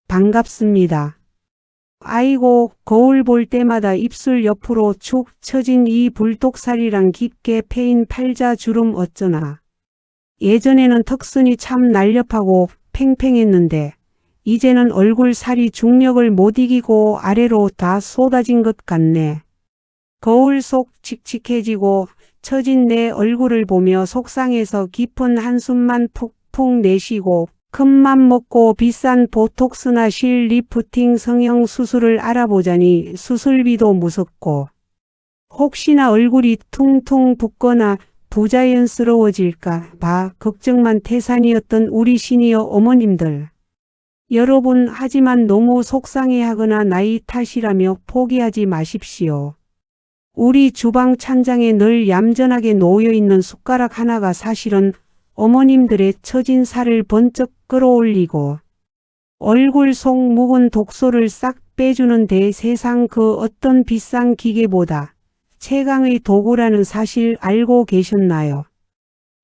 반갑습니다. 아이고, 거울 볼 때마다 입술 옆으로 축 처진 이 불독살이랑 깊게 패인 팔자 주름 어쩌나. 예전에는 턱선이 참 날렵하고 팽팽했는데 이제는 얼굴 살이 중력을 못 이기고 아래로 다 쏟아진 것 같네. 거울 속 칙칙해지고 처진 내 얼굴을 보며 속상해서 깊은 한숨만 푹푹 내쉬고 큰맘 먹고 비싼 보톡스나 실 리프팅 성형 수술을 알아보자니 수술비도 무섭고 혹시나 얼굴이 퉁퉁 붓거나 부자연스러워질까 봐 걱정만 태산이었던 우리 시니어 어머님들. 여러분, 하지만 너무 속상해하거나 나이 탓이라며 포기하지 마십시오. 우리 주방 찬장에 늘 얌전하게 놓여있는 숟가락 하나가 사실은 어머님들의 처진 살을 번쩍 끌어올리고 얼굴 속 묵은 독소를 싹 빼주는 데 세상 그 어떤 비싼 기계보다 최강의 도구라는 사실 알고 계셨나요?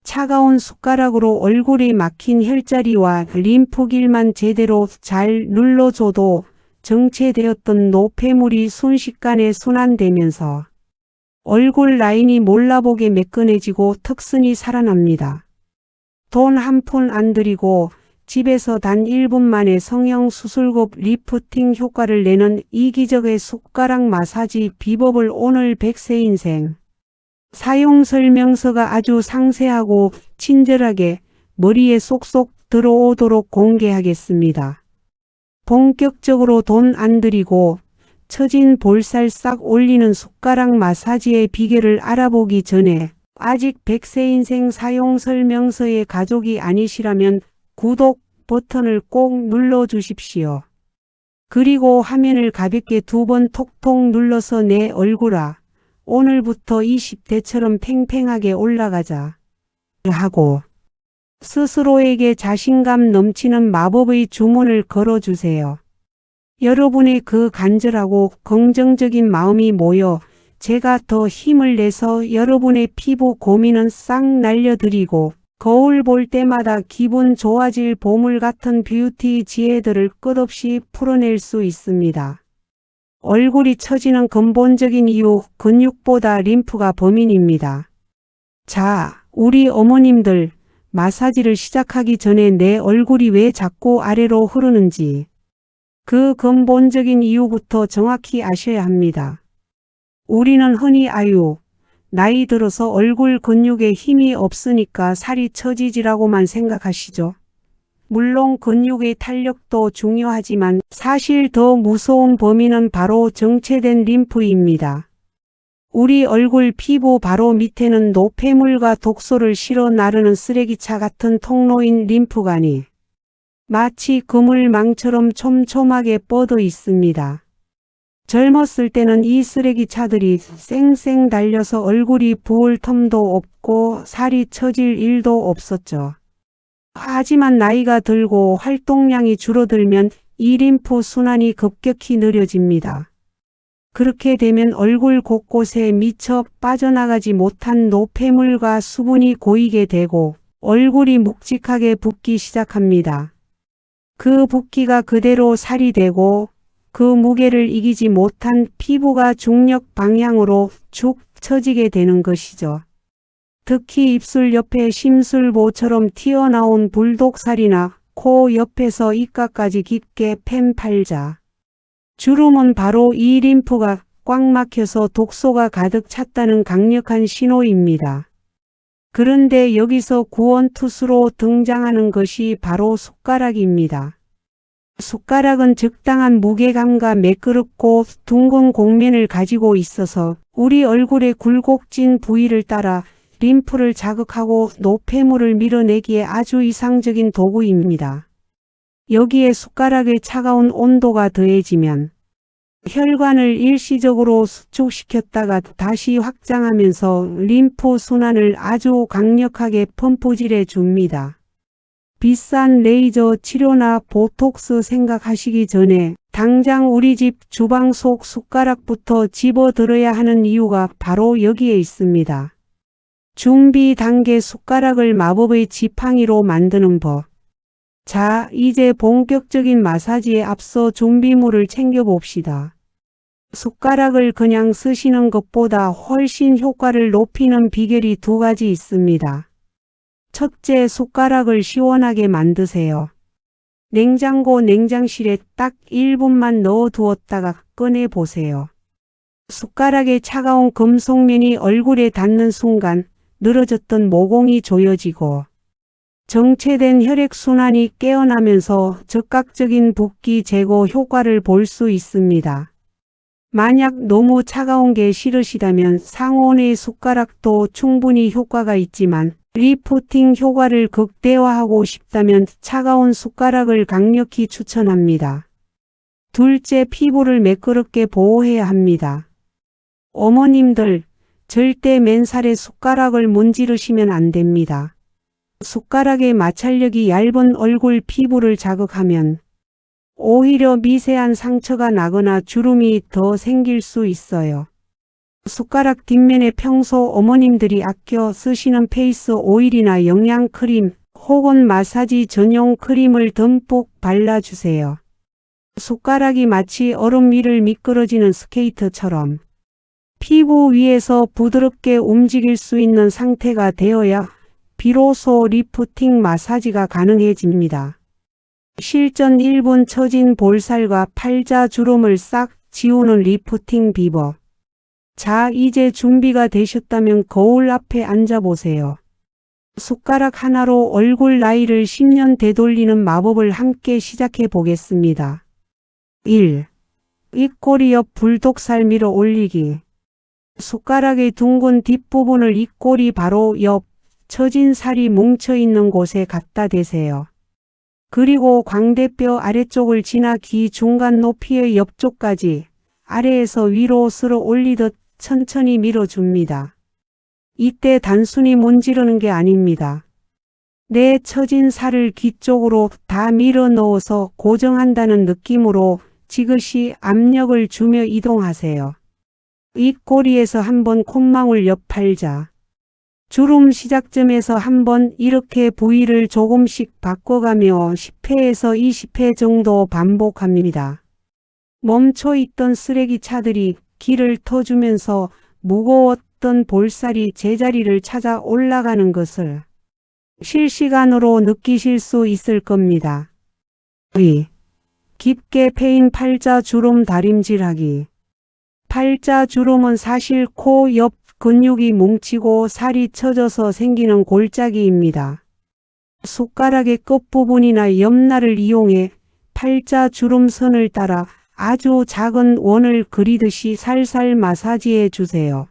차가운 숟가락으로 얼굴이 막힌 혈자리와 림프길만 제대로 잘 눌러줘도 정체되었던 노폐물이 순식간에 순환되면서 얼굴 라인이 몰라보게 매끈해지고 턱선이 살아납니다. 돈 한 푼 안 들이고 집에서 단 1분 만에 성형 수술급 리프팅 효과를 내는 이기적의 숟가락 마사지 비법을 오늘 100세 인생 사용 설명서가 아주 상세하고 친절하게 머리에 쏙쏙 들어오도록 공개하겠습니다. 본격적으로 돈 안 들이고 처진 볼살 싹 올리는 숟가락 마사지의 비결을 알아보기 전에 아직 100세 인생 사용 설명서의 가족이 아니시라면 구독 버튼을 꼭 눌러주십시오. 그리고 화면을 가볍게 2번 톡톡 눌러서 내 얼굴아, 오늘부터 20대처럼 팽팽하게 올라가자 하고 스스로에게 자신감 넘치는 마법의 주문을 걸어주세요. 여러분의 그 간절하고 긍정적인 마음이 모여 제가 더 힘을 내서 여러분의 피부 고민은 싹 날려드리고 거울 볼 때마다 기분 좋아질 보물 같은 뷰티 지혜들을 끝없이 풀어낼 수 있습니다. 얼굴이 처지는 근본적인 이유, 근육보다 림프가 범인입니다. 자, 우리 어머님들, 마사지를 시작하기 전에 내 얼굴이 왜 자꾸 아래로 흐르는지 그 근본적인 이유부터 정확히 아셔야 합니다. 우리는 흔히 나이 들어서 얼굴 근육에 힘이 없으니까 살이 처지지라고만 생각하시죠. 물론 근육의 탄력도 중요하지만 사실 더 무서운 범인은 바로 정체된 림프입니다. 우리 얼굴 피부 바로 밑에는 노폐물과 독소를 실어 나르는 쓰레기차 같은 통로인 림프관이 마치 그물망처럼 촘촘하게 뻗어 있습니다. 젊었을 때는 이 쓰레기차들이 쌩쌩 달려서 얼굴이 부을 틈도 없고 살이 처질 일도 없었죠. 하지만 나이가 들고 활동량이 줄어들면 이 림프 순환이 급격히 느려집니다. 그렇게 되면 얼굴 곳곳에 미처 빠져나가지 못한 노폐물과 수분이 고이게 되고 얼굴이 묵직하게 붓기 시작합니다. 그 붓기가 그대로 살이 되고 그 무게를 이기지 못한 피부가 중력 방향으로 축 처지게 되는 것이죠. 특히 입술 옆에 심술보처럼 튀어나온 불독살이나 코 옆에서 입가까지 깊게 팬 팔자. 주름은 바로 이 림프가 꽉 막혀서 독소가 가득 찼다는 강력한 신호입니다. 그런데 여기서 구원투수로 등장하는 것이 바로 숟가락입니다. 숟가락은 적당한 무게감과 매끄럽고 둥근 곡면을 가지고 있어서 우리 얼굴의 굴곡진 부위를 따라 림프를 자극하고 노폐물을 밀어내기에 아주 이상적인 도구입니다. 여기에 숟가락의 차가운 온도가 더해지면 혈관을 일시적으로 수축시켰다가 다시 확장하면서 림프 순환을 아주 강력하게 펌프질해 줍니다. 비싼 레이저 치료나 보톡스 생각하시기 전에 당장 우리 집 주방 속 숟가락부터 집어들어야 하는 이유가 바로 여기에 있습니다. 준비 단계 숟가락을 마법의 지팡이로 만드는 법. 자, 이제 본격적인 마사지에 앞서 준비물을 챙겨봅시다. 숟가락을 그냥 쓰시는 것보다 훨씬 효과를 높이는 비결이 두 가지 있습니다. 첫째, 숟가락을 시원하게 만드세요. 냉장고 냉장실에 딱 1분만 넣어두었다가 꺼내보세요. 숟가락의 차가운 금속면이 얼굴에 닿는 순간 늘어졌던 모공이 조여지고 정체된 혈액순환이 깨어나면서 즉각적인 붓기 제거 효과를 볼 수 있습니다. 만약 너무 차가운 게 싫으시다면 상온의 숟가락도 충분히 효과가 있지만 리프팅 효과를 극대화하고 싶다면 차가운 숟가락을 강력히 추천합니다. 둘째, 피부를 매끄럽게 보호해야 합니다. 어머님들, 절대 맨살에 숟가락을 문지르시면 안 됩니다. 숟가락의 마찰력이 얇은 얼굴 피부를 자극하면 오히려 미세한 상처가 나거나 주름이 더 생길 수 있어요. 숟가락 뒷면에 평소 어머님들이 아껴 쓰시는 페이스 오일이나 영양크림 혹은 마사지 전용 크림을 듬뿍 발라주세요. 숟가락이 마치 얼음 위를 미끄러지는 스케이트처럼 피부 위에서 부드럽게 움직일 수 있는 상태가 되어야 비로소 리프팅 마사지가 가능해집니다. 실전 1분 처진 볼살과 팔자 주름을 싹 지우는 리프팅 비법. 자, 이제 준비가 되셨다면 거울 앞에 앉아보세요. 숟가락 하나로 얼굴 나이를 10년 되돌리는 마법을 함께 시작해 보겠습니다. 1. 입꼬리 옆 불독살 밀어 올리기. 숟가락의 둥근 뒷부분을 입꼬리 바로 옆 처진 살이 뭉쳐있는 곳에 갖다 대세요. 그리고 광대뼈 아래쪽을 지나 귀 중간 높이의 옆쪽까지 아래에서 위로 쓸어 올리듯 천천히 밀어줍니다. 이때 단순히 문지르는 게 아닙니다. 내 처진 살을 귀 쪽으로 다 밀어 넣어서 고정한다는 느낌으로 지그시 압력을 주며 이동하세요. 입꼬리에서 한번 콧망울 옆 팔자. 주름 시작점에서 한번 이렇게 부위를 조금씩 바꿔가며 10회에서 20회 정도 반복합니다. 멈춰있던 쓰레기차들이 길을 터주면서 무거웠던 볼살이 제자리를 찾아 올라가는 것을 실시간으로 느끼실 수 있을 겁니다. 2. 깊게 패인 팔자 주름 다림질하기. 팔자 주름은 사실 코 옆 근육이 뭉치고 살이 처져서 생기는 골짜기입니다. 숟가락의 끝부분이나 옆날을 이용해 팔자 주름선을 따라 아주 작은 원을 그리듯이 살살 마사지해 주세요.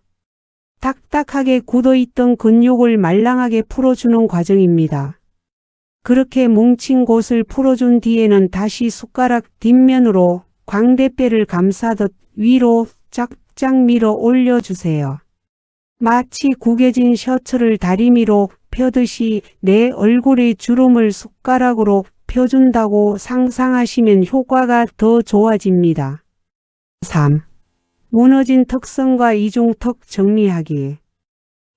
딱딱하게 굳어있던 근육을 말랑하게 풀어주는 과정입니다. 그렇게 뭉친 곳을 풀어준 뒤에는 다시 숟가락 뒷면으로 광대뼈를 감싸듯 위로 쫙쫙 밀어 올려주세요. 마치 구겨진 셔츠를 다리미로 펴듯이 내 얼굴의 주름을 숟가락으로 펴준다고 상상하시면 효과가 더 좋아집니다. 3. 무너진 턱선과 이중턱 정리하기.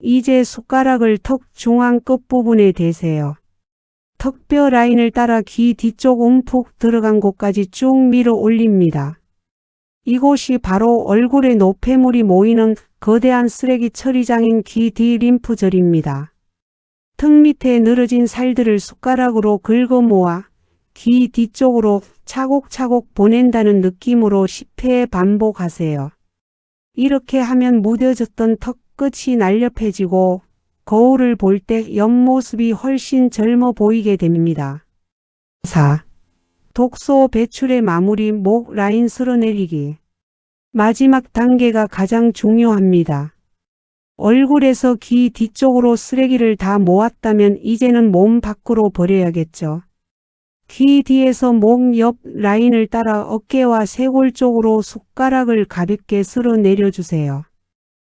이제 숟가락을 턱 중앙 끝부분에 대세요. 턱뼈 라인을 따라 귀 뒤쪽 움푹 들어간 곳까지 쭉 밀어 올립니다. 이곳이 바로 얼굴에 노폐물이 모이는 거대한 쓰레기 처리장인 귀 뒤 림프절입니다. 턱 밑에 늘어진 살들을 숟가락으로 긁어 모아 귀 뒤쪽으로 차곡차곡 보낸다는 느낌으로 10회 반복하세요. 이렇게 하면 무뎌졌던 턱 끝이 날렵해지고 거울을 볼 때 옆모습이 훨씬 젊어 보이게 됩니다. 4. 독소 배출의 마무리 목 라인 쓸어내리기. 마지막 단계가 가장 중요합니다. 얼굴에서 귀 뒤쪽으로 쓰레기를 다 모았다면 이제는 몸 밖으로 버려야겠죠. 귀 뒤에서 목 옆 라인을 따라 어깨와 쇄골 쪽으로 숟가락을 가볍게 쓸어 내려주세요.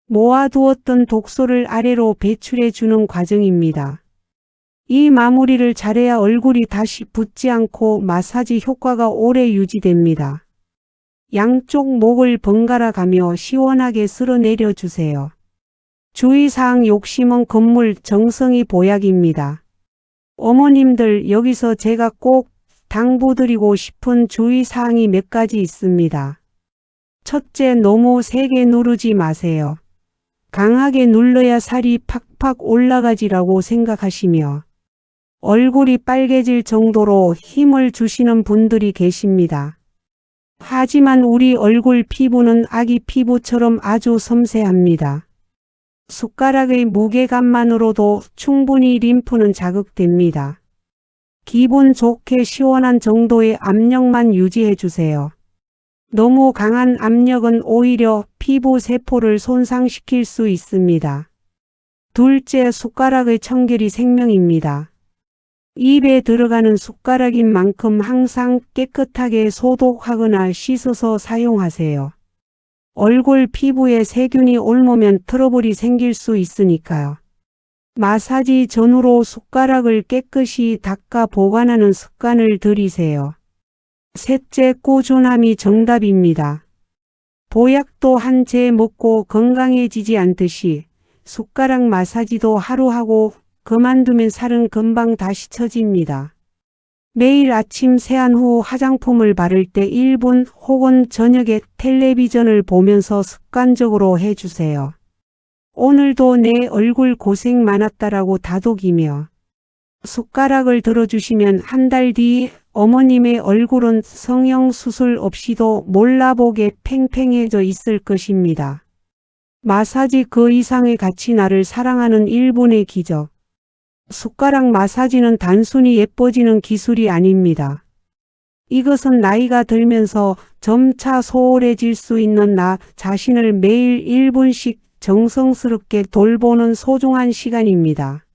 모아두었던 독소를 아래로 배출해 주는 과정입니다. 이 마무리를 잘해야 얼굴이 다시 붓지 않고 마사지 효과가 오래 유지됩니다. 양쪽 목을 번갈아 가며 시원하게 쓸어내려 주세요. 주의사항 욕심은 금물, 정성이 보약입니다. 어머님들, 여기서 제가 꼭 당부드리고 싶은 주의사항이 몇 가지 있습니다. 첫째, 너무 세게 누르지 마세요. 강하게 눌러야 살이 팍팍 올라가지라고 생각하시며 얼굴이 빨개질 정도로 힘을 주시는 분들이 계십니다. 하지만 우리 얼굴 피부는 아기 피부처럼 아주 섬세합니다. 숟가락의 무게감만으로도 충분히 림프는 자극됩니다. 기분 좋게 시원한 정도의 압력만 유지해 주세요. 너무 강한 압력은 오히려 피부 세포를 손상시킬 수 있습니다. 둘째, 숟가락의 청결이 생명입니다. 입에 들어가는 숟가락인 만큼 항상 깨끗하게 소독하거나 씻어서 사용하세요. 얼굴 피부에 세균이 옮으면 트러블이 생길 수 있으니까요. 마사지 전후로 숟가락을 깨끗이 닦아 보관하는 습관을 들이세요. 셋째, 꾸준함이 정답입니다. 보약도 한 재 먹고 건강해지지 않듯이 숟가락 마사지도 하루 하고 그만두면 살은 금방 다시 처집니다. 매일 아침 세안 후 화장품을 바를 때 1분 혹은 저녁에 텔레비전을 보면서 습관적으로 해주세요. 오늘도 내 얼굴 고생 많았다라고 다독이며 숟가락을 들어주시면 한 달 뒤 어머님의 얼굴은 성형수술 없이도 몰라보게 팽팽해져 있을 것입니다. 마사지 그 이상의 가치, 나를 사랑하는 1분의 기적. 숟가락 마사지는 단순히 예뻐지는 기술이 아닙니다. 이것은 나이가 들면서 점차 소홀해질 수 있는 나 자신을 매일 1분씩 정성스럽게 돌보는 소중한 시간입니다.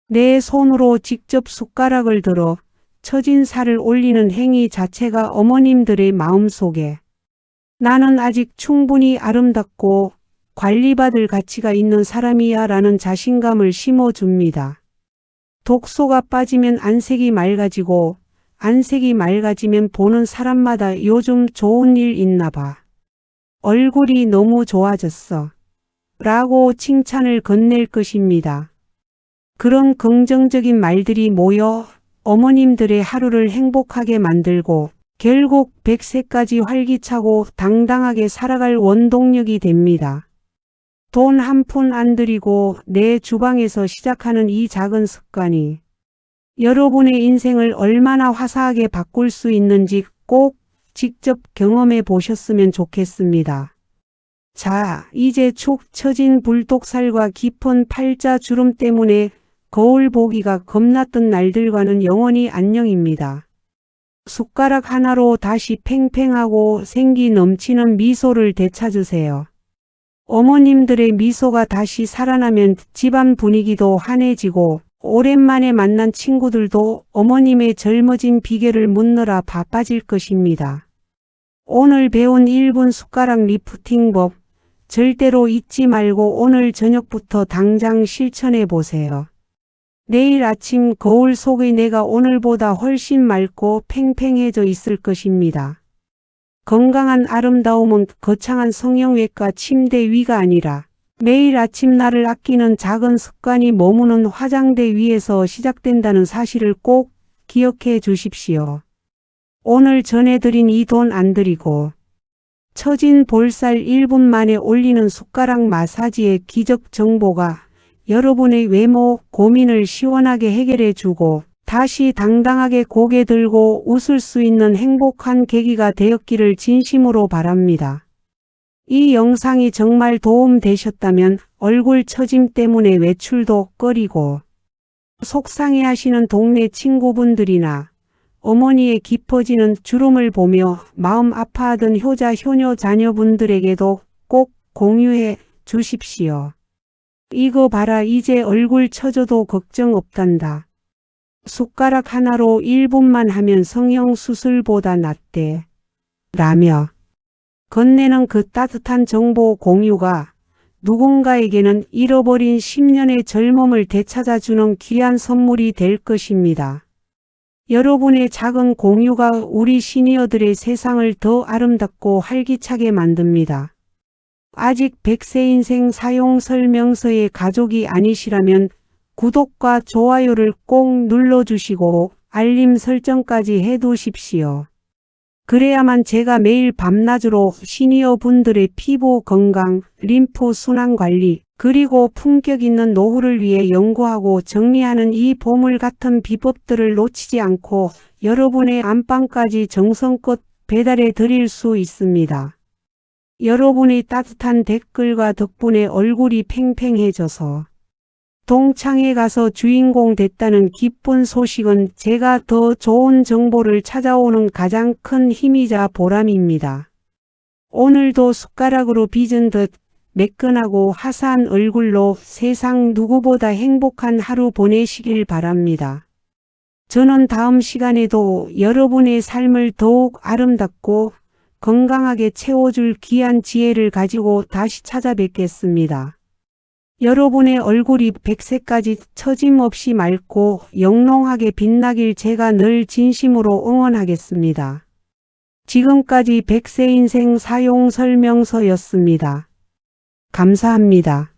내 손으로 직접 숟가락을 들어 처진 살을 올리는 행위 자체가 어머님들의 마음속에 나는 아직 충분히 아름답고 관리받을 가치가 있는 사람이야 라는 자신감을 심어줍니다. 독소가 빠지면 안색이 맑아지고 안색이 맑아지면 보는 사람마다 요즘 좋은 일 있나 봐. 얼굴이 너무 좋아졌어. 라고 칭찬을 건넬 것입니다. 그런 긍정적인 말들이 모여 어머님들의 하루를 행복하게 만들고 결국 100세까지 활기차고 당당하게 살아갈 원동력이 됩니다. 돈 한 푼 안 들이고 내 주방에서 시작하는 이 작은 습관이 여러분의 인생을 얼마나 화사하게 바꿀 수 있는지 꼭 직접 경험해 보셨으면 좋겠습니다. 자, 이제 축 처진 불독살과 깊은 팔자 주름 때문에 거울 보기가 겁났던 날들과는 영원히 안녕입니다. 숟가락 하나로 다시 팽팽하고 생기 넘치는 미소를 되찾으세요. 어머님들의 미소가 다시 살아나면 집안 분위기도 환해지고 오랜만에 만난 친구들도 어머님의 젊어진 비결을 묻느라 바빠질 것입니다. 오늘 배운 1분 숟가락 리프팅법 절대로 잊지 말고 오늘 저녁부터 당장 실천해 보세요. 내일 아침 거울 속의 내가 오늘보다 훨씬 맑고 팽팽해져 있을 것입니다. 건강한 아름다움은 거창한 성형외과 침대 위가 아니라 매일 아침 나를 아끼는 작은 습관이 머무는 화장대 위에서 시작된다는 사실을 꼭 기억해 주십시오. 오늘 전해드린 이 돈 안 들이고 처진 볼살 1분 만에 올리는 숟가락 마사지의 기적 정보가 여러분의 외모 고민을 시원하게 해결해 주고 다시 당당하게 고개 들고 웃을 수 있는 행복한 계기가 되었기를 진심으로 바랍니다. 이 영상이 정말 도움 되셨다면 얼굴 처짐 때문에 외출도 꺼리고 속상해하시는 동네 친구분들이나 어머니의 깊어지는 주름을 보며 마음 아파하던 효자 효녀 자녀분들에게도 꼭 공유해 주십시오. 이거 봐라, 이제 얼굴 처져도 걱정 없단다. 숟가락 하나로 1분만 하면 성형수술보다 낫대. 라며 건네는 그 따뜻한 정보 공유가 누군가에게는 잃어버린 10년의 젊음을 되찾아주는 귀한 선물이 될 것입니다. 여러분의 작은 공유가 우리 시니어들의 세상을 더 아름답고 활기차게 만듭니다. 아직 100세 인생 사용 설명서의 가족이 아니시라면 구독과 좋아요를 꼭 눌러주시고 알림 설정까지 해두십시오. 그래야만 제가 매일 밤낮으로 시니어 분들의 피부 건강, 림프 순환 관리, 그리고 품격 있는 노후를 위해 연구하고 정리하는 이 보물 같은 비법들을 놓치지 않고 여러분의 안방까지 정성껏 배달해 드릴 수 있습니다. 여러분의 따뜻한 댓글과 덕분에 얼굴이 팽팽해져서 동창회 가서 주인공 됐다는 기쁜 소식은 제가 더 좋은 정보를 찾아오는 가장 큰 힘이자 보람입니다. 오늘도 숟가락으로 빚은 듯 매끈하고 화사한 얼굴로 세상 누구보다 행복한 하루 보내시길 바랍니다. 저는 다음 시간에도 여러분의 삶을 더욱 아름답고 건강하게 채워줄 귀한 지혜를 가지고 다시 찾아뵙겠습니다. 여러분의 얼굴이 백세까지 처짐없이 맑고 영롱하게 빛나길 제가 늘 진심으로 응원하겠습니다. 지금까지 백세인생 사용 설명서였습니다. 감사합니다.